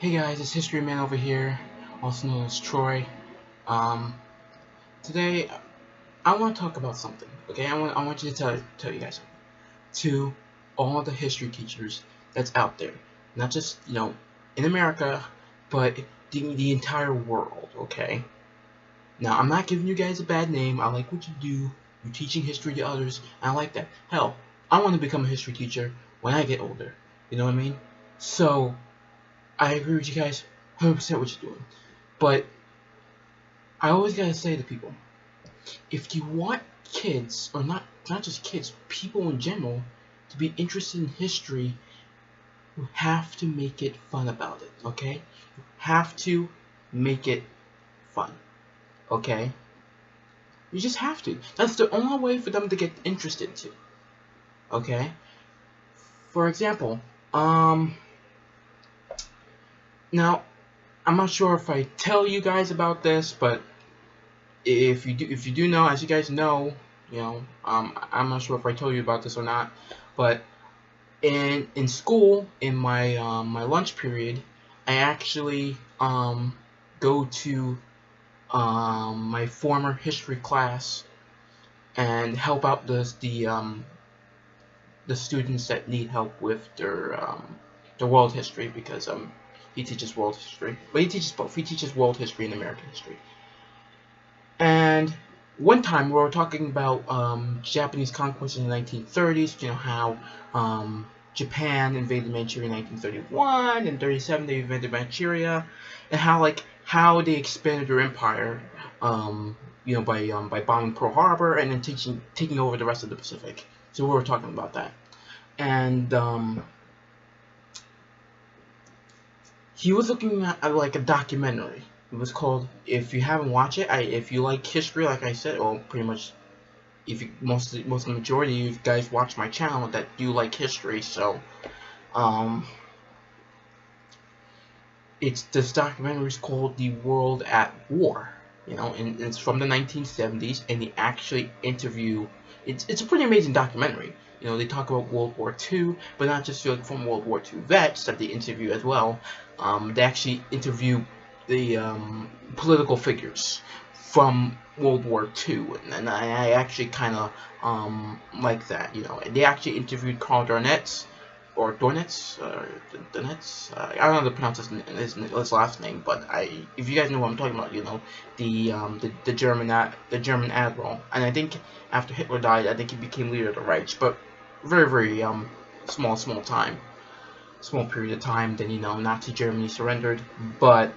Hey guys, it's History Man over here, also known as Troy. Um, Today I want to talk about something. Okay, I want you to tell you guys something. To all the history teachers that's out there, not just in America, but the entire world. Okay. Now I'm not giving you guys a bad name. I like what you do. You're teaching history to others. And I like that. Hell, I want to become a history teacher when I get older. You know what I mean? So I agree with you guys 100% what you're doing. But I always gotta say to people, if you want kids, or not just kids, people in general, to be interested in history, you have to make it fun about it, okay? You have to make it fun, okay? You just have to. That's the only way for them to get interested too, okay? For example, now, I'm not sure if I tell you guys about this, but if you do know, as you guys know, I'm not sure if I told you about this or not, but in school, in my my lunch period, I actually go to my former history class and help out the students that need help with their world history, because he teaches world history, but he teaches both. He teaches world history and American history. And one time we were talking about Japanese conquest in the 1930s. You know how Japan invaded Manchuria in 1931, and 37 they invaded Manchuria, and how they expanded their empire, by bombing Pearl Harbor and then taking over the rest of the Pacific. So we were talking about that, and he was looking at like a documentary. It was called, if you haven't watched it, if you like history, like I said, well, pretty much, if you, most of the majority of you guys watch my channel that do like history, so this documentary is called The World at War, and it's from the 1970s, and they actually interview. It's a pretty amazing documentary. They talk about World War II, but not just from World War II vets that they interview as well. They actually interview the political figures from World War II, and I actually kind of like that. And they actually interviewed Karl Donetz, or Dornitz, Donetz. I don't know how to pronounce his last name, but if you guys know what I'm talking about, the German admiral, and I think after Hitler died, I think he became leader of the Reich, but very small period of time. Then Nazi Germany surrendered, but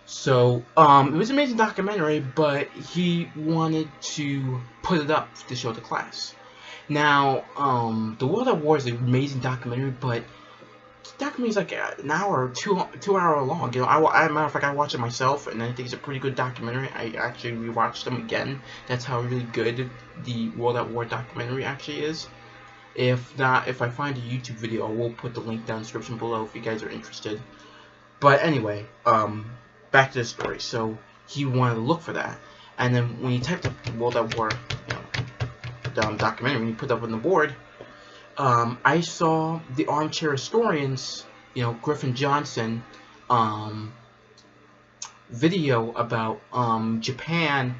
so it was an amazing documentary, but he wanted to put it up to show the class. Now, The World at War is an amazing documentary, but the documentary is like an hour, two hour long. Matter of fact, I watched it myself, and I think it's a pretty good documentary. I actually rewatched them again. That's how really good the World at War documentary actually is. If not, if I find a YouTube video, I will put the link down in the description below if you guys are interested. But anyway, back to the story. So he wanted to look for that, and then when he typed up World at War, documentary, when you put that on the board, I saw the Armchair Historians, Griffin Johnson, video about Japan,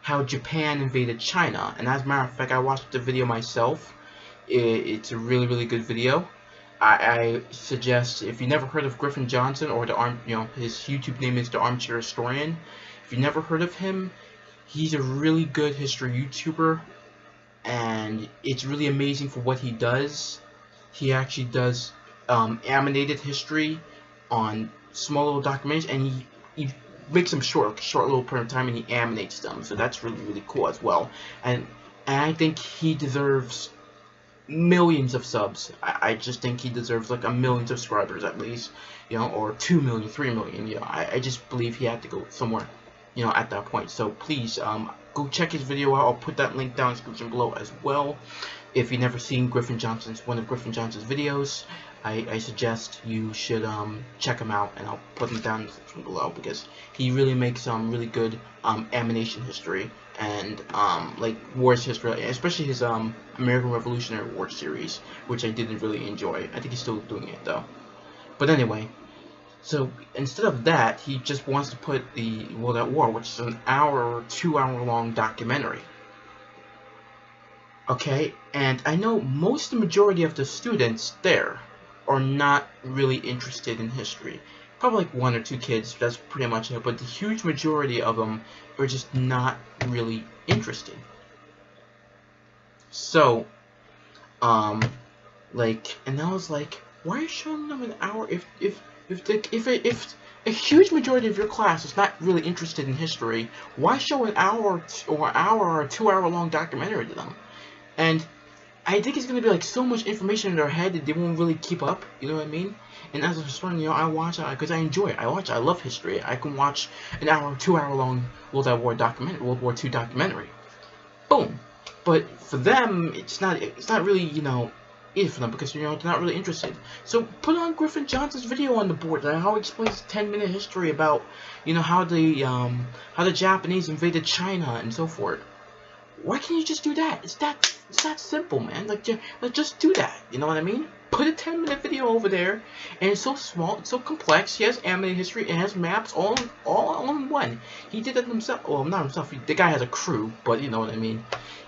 how Japan invaded China. And as a matter of fact, I watched the video myself. It's a really good video. I suggest, if you never heard of Griffin Johnson, or his YouTube name is the Armchair Historian. If you never heard of him, he's a really good history YouTuber, and it's really amazing for what he does. He actually does animated history on small little documentaries, and he makes them short little period of time, and he animates them. So that's really cool as well. And I think he deserves millions of subs. I just think he deserves like 1 million subscribers at least, or 2 million, 3 million. I just believe he had to go somewhere, at that point. So please, go check his video out. I'll put that link down in the description below as well. if you've never seen one of Griffin Johnson's videos, I suggest you should check him out, and I'll put them down in the description below, because he really makes some really good ammunition history and like wars history, especially his American Revolutionary War series, which I didn't really enjoy. I think he's still doing it though. But anyway, so instead of that, he just wants to put the World at War, which is an hour or 2 hour long documentary. Okay, and I know the majority of the students there are not really interested in history. Probably like 1 or 2 kids, that's pretty much it, but the huge majority of them are just not really interested. So, like, and I was like, why are you showing them an hour if a huge majority of your class is not really interested in history, why show an hour or 2 hour long documentary to them? And I think it's going to be like so much information in their head that they won't really keep up, you know what I mean? And as a historian, you know, I watch it because I enjoy it. I love history. I can watch an hour, 2 hour long World War II documentary. Boom. But for them, it's not really, you know, easy for them, because, you know, they're not really interested. So put on Griffin Johnson's video on the board, like how he explains 10-minute history about, you know, how the Japanese invaded China and so forth. Why can't you just do that? It's that simple, man. Like just do that. You know what I mean? Put a 10-minute video over there, and it's so small, it's so complex. He has anime history, it has maps, all in one. He did it himself. Well, not himself. The guy has a crew, but you know what I mean.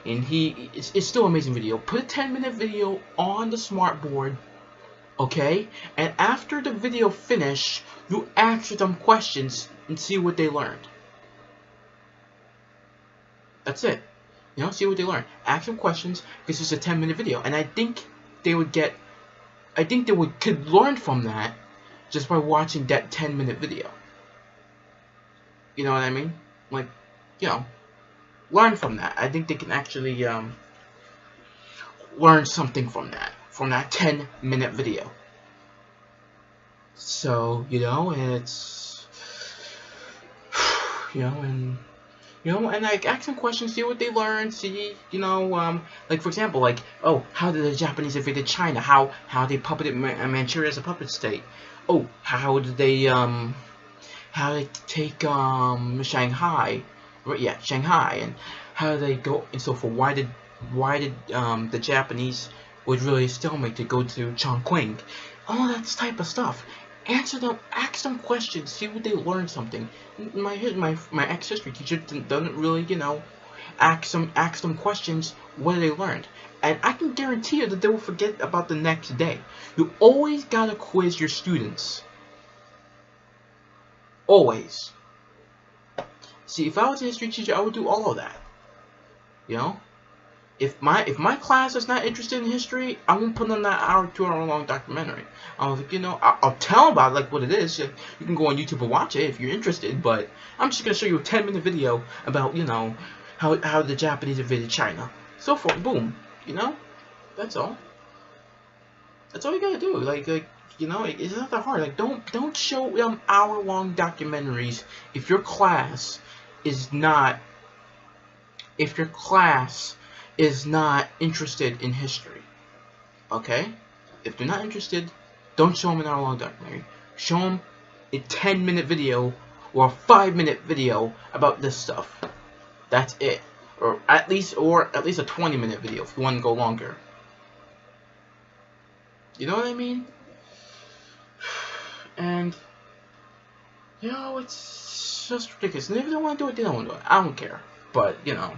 And it's still an amazing video. Put a 10-minute video on the smartboard, okay? And after the video finish, you ask them questions and see what they learned. That's it. You know, see what they learn. Ask them questions, because it's a 10-minute video, and I think they could learn from that just by watching that 10-minute video. You know what I mean? Like, you know, learn from that. I think they can actually learn something from that 10-minute video. So, you know, and it's, you know, and like ask them questions, see what they learn, see, you know, like for example, like, oh, how did the Japanese invade China? How they puppeted Manchuria as a puppet state? Oh, how did they take Shanghai? Yeah, Shanghai, and how did they go and so forth? Why did the Japanese would really stalemate to go to Chongqing? All that type of stuff. Answer them, ask them questions, see what they learn something. My ex-history teacher doesn't really, you know, ask them questions what they learned. And I can guarantee you that they will forget about the next day. You always gotta quiz your students. Always. See, if I was a history teacher, I would do all of that. You know? If my class is not interested in history, I won't put on that hour, 2 hour long documentary. I was like, you know, I'll tell them about it, like what it is. You can go on YouTube and watch it if you're interested, but I'm just gonna show you a 10-minute video about, you know, how the Japanese invaded China. So forth, boom. You know, that's all. That's all you gotta do. Like you know, it's not that hard. Like don't show them hour-long documentaries if your class is not interested in history. Okay? If they're not interested, don't show them an hour-long documentary. Show them a 10-minute video or a 5-minute video about this stuff. That's it. Or at least a 20-minute video if you want to go longer. You know what I mean? And you know, it's just ridiculous. And if they don't want to do it, they don't want to do it. I don't care. But you know,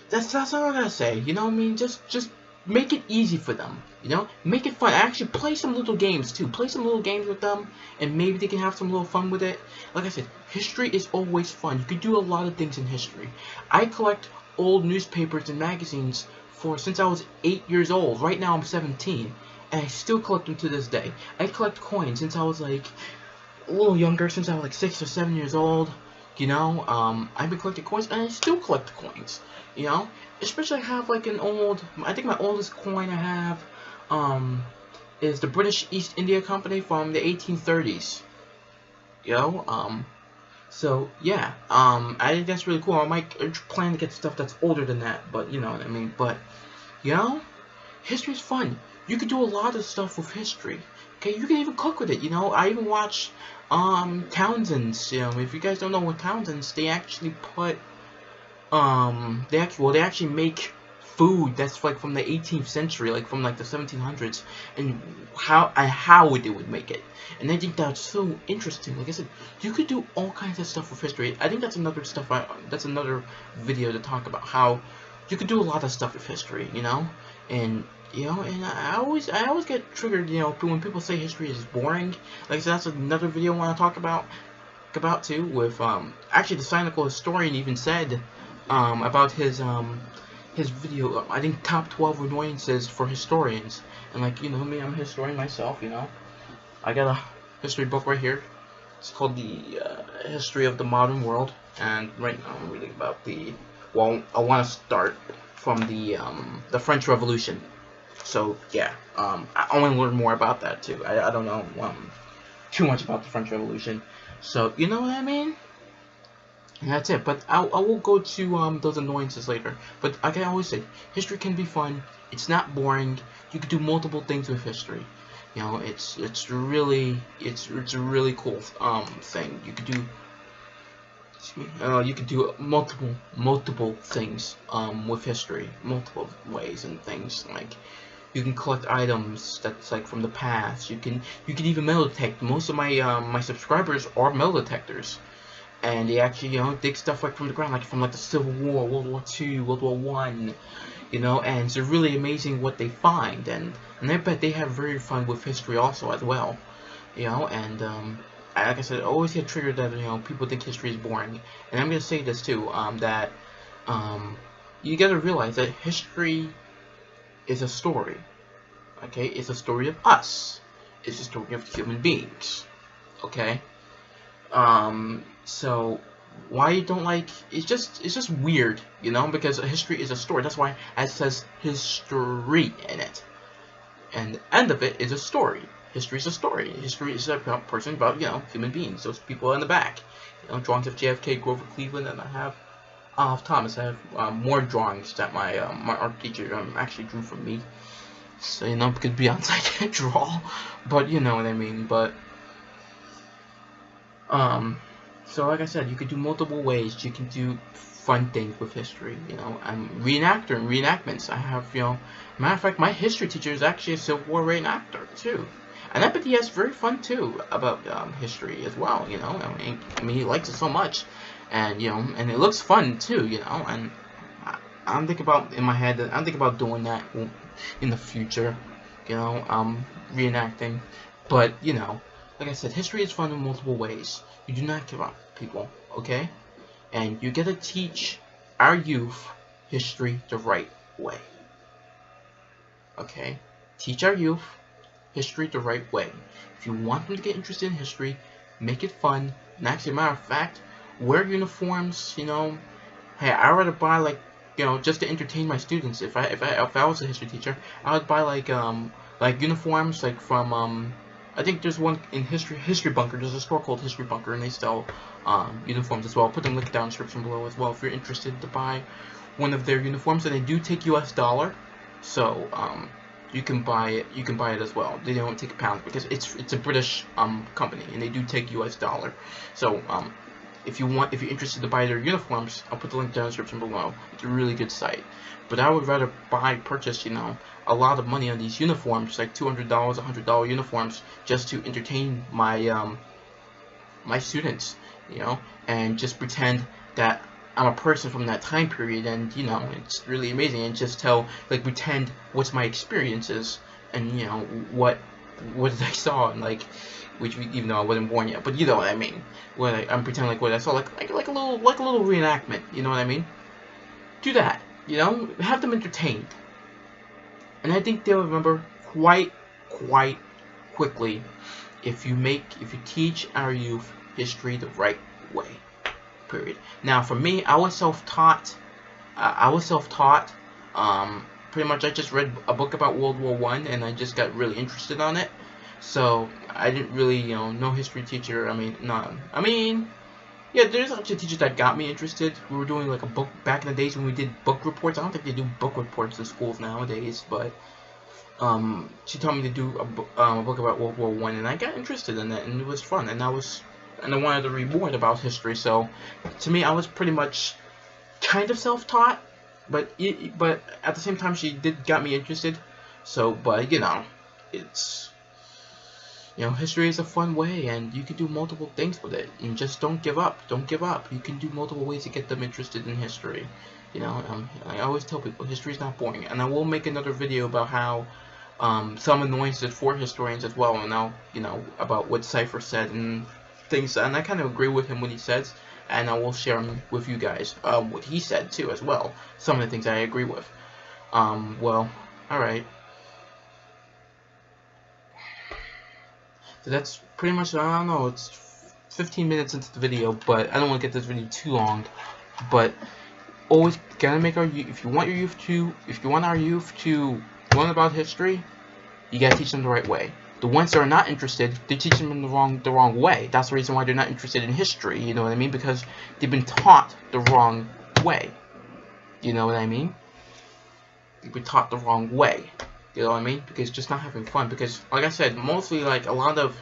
that's all I gotta say. You know what I mean? Just make it easy for them. You know, make it fun. Actually, play some little games too. Play some little games with them, and maybe they can have some little fun with it. Like I said, history is always fun. You can do a lot of things in history. I collect old newspapers and magazines since I was 8 years old. Right now I'm 17, and I still collect them to this day. I collect coins since I was like a little younger, since I was like 6 or 7 years old. You know, I've been collecting coins, and I still collect coins. You know, especially I have like an old. I think my oldest coin I have, is the British East India Company from the 1830s. You know, so yeah, I think that's really cool. I might plan to get stuff that's older than that, but you know what I mean. But You know, history is fun. You can do a lot of stuff with history. Okay, you can even cook with it. You know, I even watch Townsend's. You know, if you guys don't know what Townsend's, they actually put they actually make food that's like from the 18th century, like from like the 1700s, and how they would make it. And I think that's so interesting. Like I said, you could do all kinds of stuff with history. I think that's another video to talk about how you could do a lot of stuff with history, you know. And you know, and I always get triggered, you know, when people say history is boring. Like I said, that's another video I want to talk about too. With actually, the Cynical Historian even said about his video, I think top 12 annoyances for historians. And like, you know me, I'm a historian myself, you know. I got a history book right here. It's called the History of the Modern World, and right now I'm reading about well, I want to start from the French Revolution. So yeah, I want to learn more about that too. I don't know too much about the French Revolution, so you know what I mean. And that's it. But I will go to those annoyances later. But like I always say, history can be fun. It's not boring. You can do multiple things with history. You know, it's really a really cool thing. You could do multiple things with history, multiple ways and things. Like you can collect items that's like from the past. You can even metal detect. Most of my my subscribers are metal detectors. And they actually, you know, dig stuff like from the ground, like from like the Civil War, World War II, World War I, you know, and it's really amazing what they find, and I bet they have very fun with history also as well, you know. And like I said, I always get triggered that, you know, people think history is boring, and I'm gonna say this too, that you gotta realize that history is a story, okay? It's a story of us. It's a story of human beings, okay? So why you don't like, it's just weird, you know, because history is a story. That's why it says history in it, and the end of it is a story. History is a story. History is a person about, you know, human beings, those people in the back, you know, drawings of JFK, Grover Cleveland, and I have Thomas. I have more drawings that my my art teacher actually drew for me, so you know, because Beyonce I can't draw, but you know what I mean. But so like I said, you could do multiple ways. You can do fun things with history, you know. I'm reenactor and reenactments. I have, you know, matter of fact, my history teacher is actually a Civil War reenactor too, and I bet he has very fun too about history as well, you know. I mean, he likes it so much, and you know, and it looks fun too, you know. And I'm thinking about, in my head, I'm thinking about doing that in the future, you know, reenacting. But you know, like I said, history is fun in multiple ways. You do not give up, people, okay? And you gotta teach our youth history the right way. Okay? Teach our youth history the right way. If you want them to get interested in history, make it fun. And actually, matter of fact, wear uniforms, you know. Hey, I would rather buy, like, you know, just to entertain my students. If I was a history teacher, I would buy like uniforms like from I think there's one in History Bunker. There's a store called History Bunker, and they sell uniforms as well. I'll put them link down in the description below as well if you're interested to buy one of their uniforms. And they do take US dollar, so you can buy it. You can buy it as well. They don't take pounds because it's a British company, and they do take US dollar. So if you're interested to buy their uniforms, I'll put the link down in the description below. It's a really good site. But I would rather purchase, you know, a lot of money on these uniforms, like $200, $100 uniforms, just to entertain my my students, you know, and just pretend that I'm a person from that time period, and you know, it's really amazing, and just pretend what's my experiences, and you know, what I saw, and like, which even though I wasn't born yet, but you know what I mean. I'm pretending like what I saw, like a little reenactment, you know what I mean? Do that, you know, have them entertained, and I think they'll remember quite quickly if you teach our youth history the right way. Period. Now, for me, I was self-taught. Pretty much, I just read a book about World War I, and I just got really interested on it. So I didn't really, you know, no history teacher. I mean, Yeah, there's actually teachers that got me interested. We were doing like a book back in the days when we did book reports. I don't think they do book reports in schools nowadays, but she told me to do a book about World War I, and I got interested in it, and it was fun, and I wanted to read more about history. So to me, I was pretty much kind of self-taught, but at the same time, she did got me interested. So, but it's history is a fun way, and you can do multiple things with it. And just don't give up. Don't give up. You can do multiple ways to get them interested in history. I always tell people history is not boring, and I will make another video about how some annoyances for historians as well, and I'll about what Cypher said and things, and I kind of agree with him when he says, and I will share with you guys what he said too as well. Some of the things I agree with. Well, all right. So that's pretty much, I don't know, it's 15 minutes into the video, but I don't want to get this video too long. But always gotta make if you want our youth to learn about history, you gotta teach them the right way. The ones that are not interested, they teach them in the wrong way. That's the reason why they're not interested in history, you know what I mean? Because they've been taught the wrong way. You know what I mean? They've been taught the wrong way. You know what I mean? Because just not having fun. Because, like I said, mostly, like, a lot of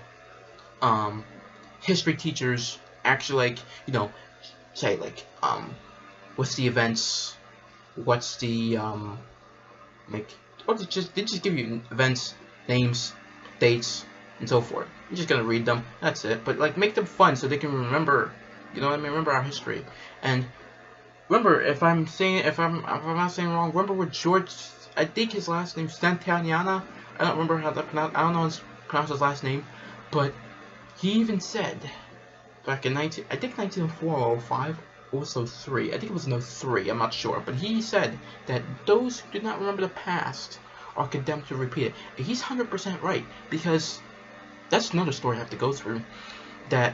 history teachers actually, like, say, like, what's the events, what's the, like, or they just give you events, names, dates, and so forth. You're just gonna read them, that's it. But, like, make them fun so they can remember, you know what I mean, remember our history. And remember, if I'm not saying wrong, remember what George, I think his last name Santayana. I don't remember how that pronounce. I don't know how to pronounce his last name, but he even said back in 1904 or 05, also 03. I think it was no 03. I'm not sure, but he said that those who do not remember the past are condemned to repeat it. And he's 100% right, because that's another story I have to go through. That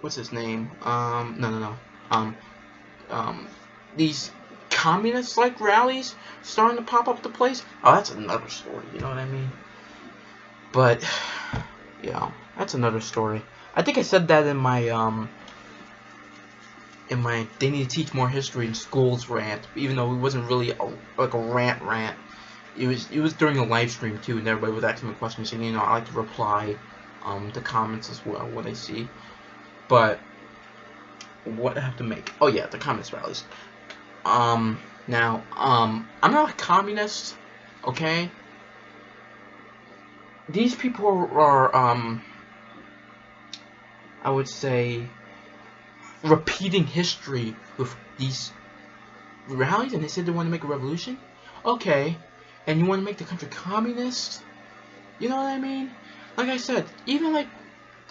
what's his name? These communist-like rallies starting to pop up the place. Oh, that's another story, you know what I mean? But, that's another story. I think I said that in my they need to teach more history in schools rant, even though it wasn't really like a rant. It was during a live stream too, and everybody was asking me questions, and I like to reply the comments as well when I see. But what I have to make? Oh yeah, the communist rallies. Now, I'm not a communist, okay? These people are, I would say, repeating history with these rallies, and they said they want to make a revolution? Okay, and you want to make the country communist? You know what I mean? Like I said, even like,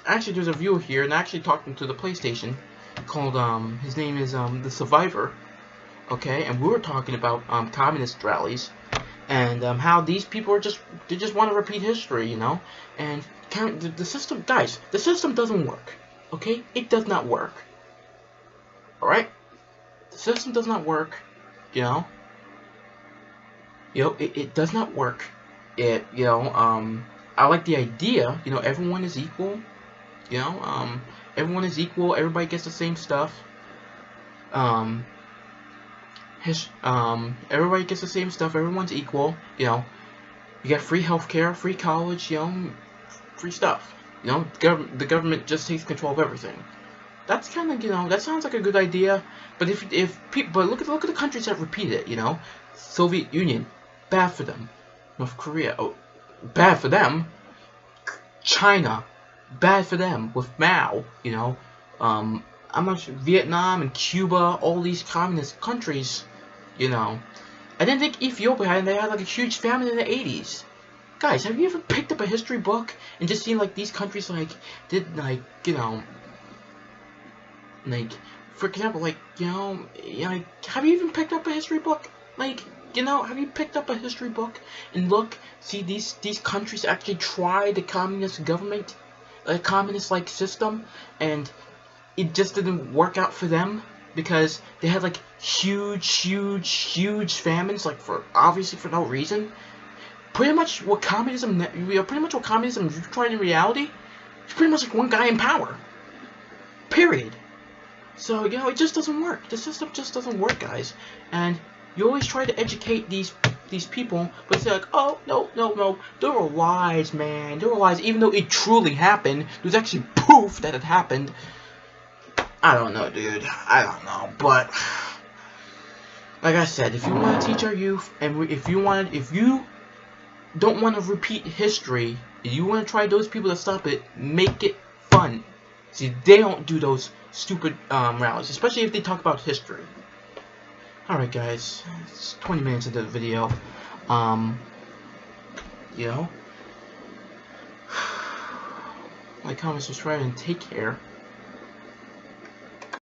actually there's a viewer here, and I actually talked him to the PlayStation, called, his name is, The Survivor. Okay, and we were talking about communist rallies, and how these people they just want to repeat history, and the system, guys, the system doesn't work. Okay, it does not work. All right, the system does not work. It does not work. I like the idea. Everyone is equal. Everyone is equal. Everybody gets the same stuff. Everybody gets the same stuff. Everyone's equal. You got free healthcare, free college. Free stuff. The government just takes control of everything. That's kind of that sounds like a good idea. But but look at the countries that repeat it. Soviet Union, bad for them. North Korea, oh, bad for them. China, bad for them with Mao. I'm not sure, Vietnam and Cuba, all these communist countries. I didn't think Ethiopia they had like a huge famine in the 80s. Guys, have you ever picked up a history book and just seen like these countries did for example have you even picked up a history book? Have you picked up a history book and see these countries actually try the communist government, a communist system, and it just didn't work out for them because they had huge famines obviously for no reason. Pretty much what communism tried in reality It's pretty much like one guy in power. Period. So, you know, it just doesn't work. The system just doesn't work, guys. And you always try to educate these people, but it's like, oh, no. There were lies, man. There were lies. Even though it truly happened, there's actually proof that it happened. I don't know, dude. I don't know. But, like I said, if you want to teach our youth, and if you don't want to repeat history, if you want to try those people to stop it, make it fun. See, they don't do those stupid rallies, especially if they talk about history. Alright guys, it's 20 minutes into the video. You know, like, comment, subscribe, and take care.